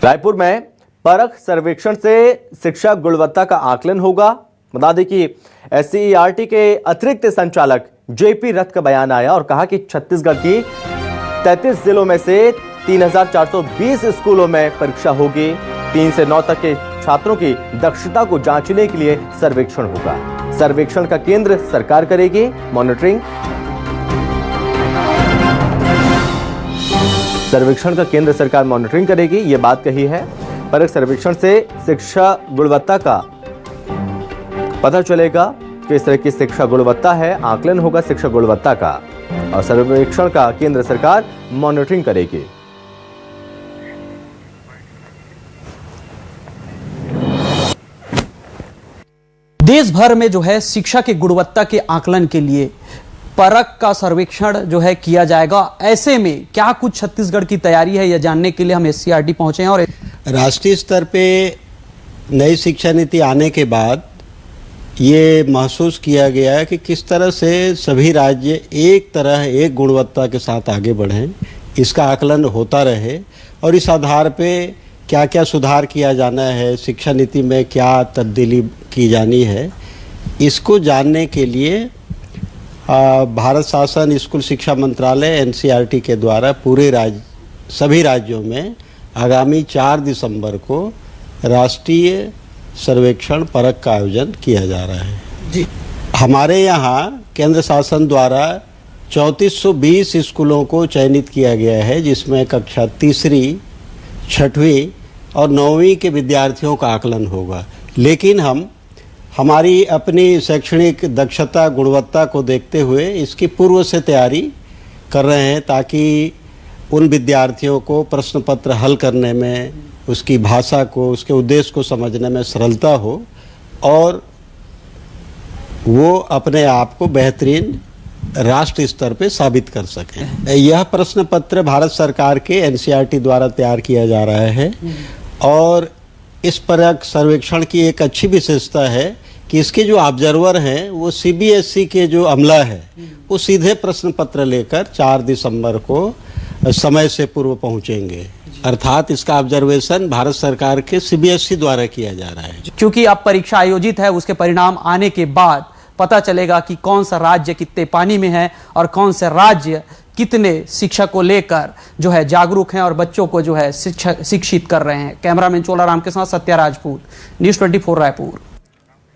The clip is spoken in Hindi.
रायपुर में परख सर्वेक्षण से शिक्षा गुणवत्ता का आकलन होगा। बता दें कि एससीईआरटी के अतिरिक्त संचालक जेपी रथ का बयान आया और कहा कि छत्तीसगढ़ की 33 जिलों में से 3420 स्कूलों में परीक्षा होगी। 3 से 9 तक के छात्रों की दक्षता को जांचने के लिए सर्वेक्षण होगा। सर्वेक्षण का केंद्र सरकार करेगी मॉनिटरिंग। सर्वेक्षण का केंद्र सरकार मॉनिटरिंग करेगी, ये बात कही है। परख सर्वेक्षण से शिक्षा गुणवत्ता का पता चलेगा, किस तरह की शिक्षा गुणवत्ता है, आकलन होगा शिक्षा गुणवत्ता का, और सर्वेक्षण का केंद्र सरकार मॉनिटरिंग करेगी। देश भर में जो है शिक्षा की गुणवत्ता के आकलन के लिए परख का सर्वेक्षण जो है किया जाएगा। ऐसे में क्या कुछ छत्तीसगढ़ की तैयारी है, यह जानने के लिए हम एससीईआरटी पहुंचे हैं। और राष्ट्रीय स्तर पे नई शिक्षा नीति आने के बाद ये महसूस किया गया है कि किस तरह से सभी राज्य एक गुणवत्ता के साथ आगे बढ़ें, इसका आकलन होता रहे और इस आधार पे क्या क्या सुधार किया जाना है, शिक्षा नीति में क्या तब्दीली की जानी है, इसको जानने के लिए भारत शासन स्कूल शिक्षा मंत्रालय एनसीईआरटी के द्वारा सभी राज्यों में आगामी 4 दिसंबर को राष्ट्रीय सर्वेक्षण परख का आयोजन किया जा रहा है। जी, हमारे यहाँ केंद्र शासन द्वारा 3420 स्कूलों को चयनित किया गया है, जिसमें कक्षा 3री, 6वीं और 9वीं के विद्यार्थियों का आकलन होगा। लेकिन हम हमारी अपनी शैक्षणिक दक्षता गुणवत्ता को देखते हुए इसकी पूर्व से तैयारी कर रहे हैं, ताकि उन विद्यार्थियों को प्रश्न पत्र हल करने में, उसकी भाषा को, उसके उद्देश्य को समझने में सरलता हो और वो अपने आप को बेहतरीन राष्ट्रीय स्तर पे साबित कर सकें। यह प्रश्न पत्र भारत सरकार के एनसीईआरटी द्वारा तैयार किया जा रहा है और इस परख सर्वेक्षण की एक अच्छी विशेषता है कि इसके जो ऑब्जर्वर हैं वो सीबीएसई के जो अमला है वो सीधे प्रश्न पत्र लेकर 4 दिसंबर को समय से पूर्व पहुंचेंगे। अर्थात इसका ऑब्जर्वेशन भारत सरकार के सीबीएसई द्वारा किया जा रहा है। क्योंकि अब परीक्षा आयोजित है, उसके परिणाम आने के बाद पता चलेगा कि कौन सा राज्य कितने पानी में है और कौन से राज्य कितने शिक्षा को लेकर जो है जागरूक हैं और बच्चों को जो है शिक्षित कर रहे हैं। कैमरामैन चोला राम के साथ सत्या राजपूत, न्यूज़ 24 रायपुर।